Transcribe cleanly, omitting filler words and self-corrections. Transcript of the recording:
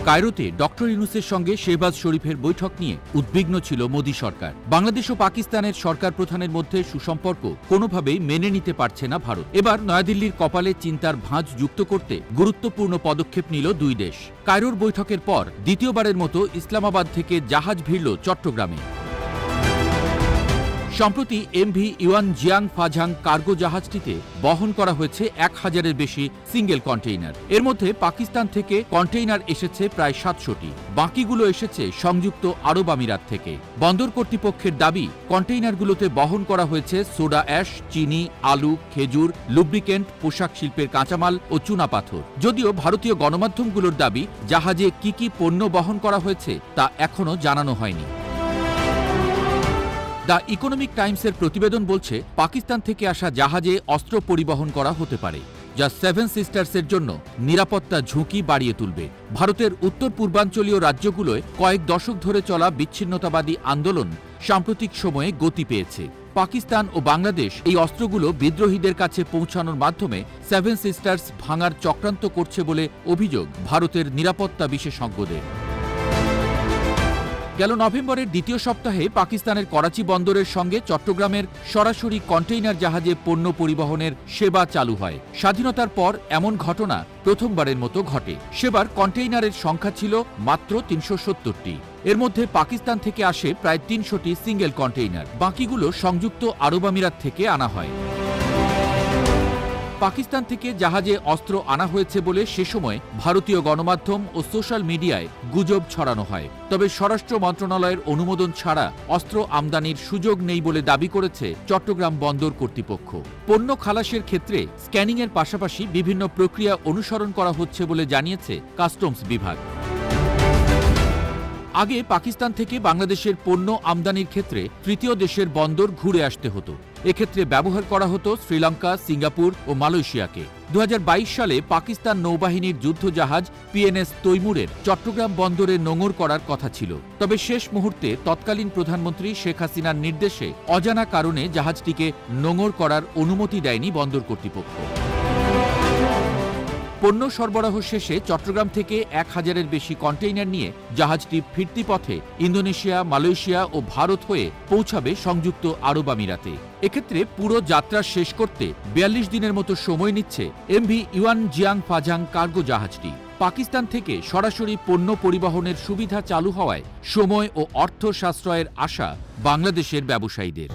কায়রোতে doctor ইউনূসের সঙ্গে শেহবাজ শরীফের বৈঠক নিয়ে উদ্বিগ্ন ছিল মোদি সরকার। বাংলাদেশ ও পাকিস্তানের সরকার প্রধানের মধ্যে সুসম্পর্ক কোনোভাবেই মেনে নিতে পারছে না ভারত। এবার নয়াদিল্লির কপালে চিন্তার ভাঁজ যুক্ত করতে গুরুত্বপূর্ণ পদক্ষেপ নিল দুই দেশ। কায়রোর বৈঠকের পর দ্বিতীয়বারের মতো ইসলামাবাদ থেকে জাহাজ ভিড়ল চট্টগ্রামে। সম্প্রতি MV ইউয়ান জিয়াং ফাঝাং কার্গো জাহাজটিতে বহন করা হয়েছে 1000-এর বেশি সিঙ্গেল কন্টেইনার। এর মধ্যে পাকিস্তান থেকে কন্টেইনার এসেছে প্রায় 700টি, বাকিগুলো এসেছে সংযুক্ত আরব আমিরাত থেকে। বন্দর কর্তৃপক্ষের দাবি, কন্টেইনারগুলোতে বহন করা হয়েছে সোডা অ্যাশ, চিনি, আলু, খেজুর, লুব্রিকেন্ট, পোশাক শিল্পের কাঁচামাল ও চুনাপাথর। যদিও ভারতীয় গণমাধ্যমগুলোর দাবি, জাহাজে কি কি পণ্য বহন করা হয়েছে তা এখনও জানানো হয়নি। দ্য ইকোনমিক টাইমসের প্রতিবেদন বলছে, পাকিস্তান থেকে আসা জাহাজে অস্ত্র পরিবহন করা হতে পারে, যা সেভেন সিস্টার্সের জন্য নিরাপত্তা ঝুঁকি বাড়িয়ে তুলবে। ভারতের উত্তর পূর্বাঞ্চলীয় রাজ্যগুলোয় কয়েক দশক ধরে চলা বিচ্ছিন্নতাবাদী আন্দোলন সাম্প্রতিক সময়ে গতি পেয়েছে। পাকিস্তান ও বাংলাদেশ এই অস্ত্রগুলো বিদ্রোহীদের কাছে পৌঁছানোর মাধ্যমে সেভেন সিস্টার্স ভাঙার চক্রান্ত করছে বলে অভিযোগ ভারতের নিরাপত্তা বিশেষজ্ঞদের। গেল নভেম্বরের দ্বিতীয় সপ্তাহে পাকিস্তানের করাচি বন্দরের সঙ্গে চট্টগ্রামের সরাসরি কন্টেইনার জাহাজে পণ্য পরিবহনের সেবা চালু হয়। স্বাধীনতার পর এমন ঘটনা প্রথমবারের মতো ঘটে। সেবার কন্টেইনারের সংখ্যা ছিল মাত্র 370টি। এর মধ্যে পাকিস্তান থেকে আসে প্রায় 300টি সিঙ্গেল কন্টেইনার, বাকিগুলো সংযুক্ত আরব আমিরাত থেকে আনা হয়। পাকিস্তান থেকে জাহাজে অস্ত্র আনা হয়েছে বলে সে সময় ভারতীয় গণমাধ্যম ও সোশ্যাল মিডিয়ায় গুজব ছড়ানো হয়। তবে স্বরাষ্ট্র মন্ত্রণালয়ের অনুমোদন ছাড়া অস্ত্র আমদানির সুযোগ নেই বলে দাবি করেছে চট্টগ্রাম বন্দর কর্তৃপক্ষ। পণ্য খালাসের ক্ষেত্রে স্ক্যানিংয়ের পাশাপাশি বিভিন্ন প্রক্রিয়া অনুসরণ করা হচ্ছে বলে জানিয়েছে কাস্টমস বিভাগ। আগে পাকিস্তান থেকে বাংলাদেশের পণ্য আমদানির ক্ষেত্রে তৃতীয় দেশের বন্দর ঘুরে আসতে হতো। এক্ষেত্রে ব্যবহার করা হতো শ্রীলঙ্কা, সিঙ্গাপুর ও মালয়েশিয়াকে। 2022 সালে পাকিস্তান নৌবাহিনীর যুদ্ধজাহাজ PNS তৈমুরের চট্টগ্রাম বন্দরে নোঙর করার কথা ছিল। তবে শেষ মুহূর্তে তৎকালীন প্রধানমন্ত্রী শেখ হাসিনার নির্দেশে অজানা কারণে জাহাজটিকে নোঙর করার অনুমতি দেয়নি বন্দর কর্তৃপক্ষ। পণ্য সরবরাহ শেষে চট্টগ্রাম থেকে 1000-এর বেশি কন্টেইনার নিয়ে জাহাজটি ফিরতি পথে ইন্দোনেশিয়া, মালয়েশিয়া ও ভারত হয়ে পৌঁছাবে সংযুক্ত আরব আমিরাতে। এক্ষেত্রে পুরো যাত্রা শেষ করতে 42 দিনের মতো সময় নিচ্ছে MV ইউয়ান জিয়াং ফাঝাং কার্গো জাহাজটি। পাকিস্তান থেকে সরাসরি পণ্য পরিবহনের সুবিধা চালু হওয়ায় সময় ও অর্থ সাশ্রয়ের আশা বাংলাদেশের ব্যবসায়ীদের।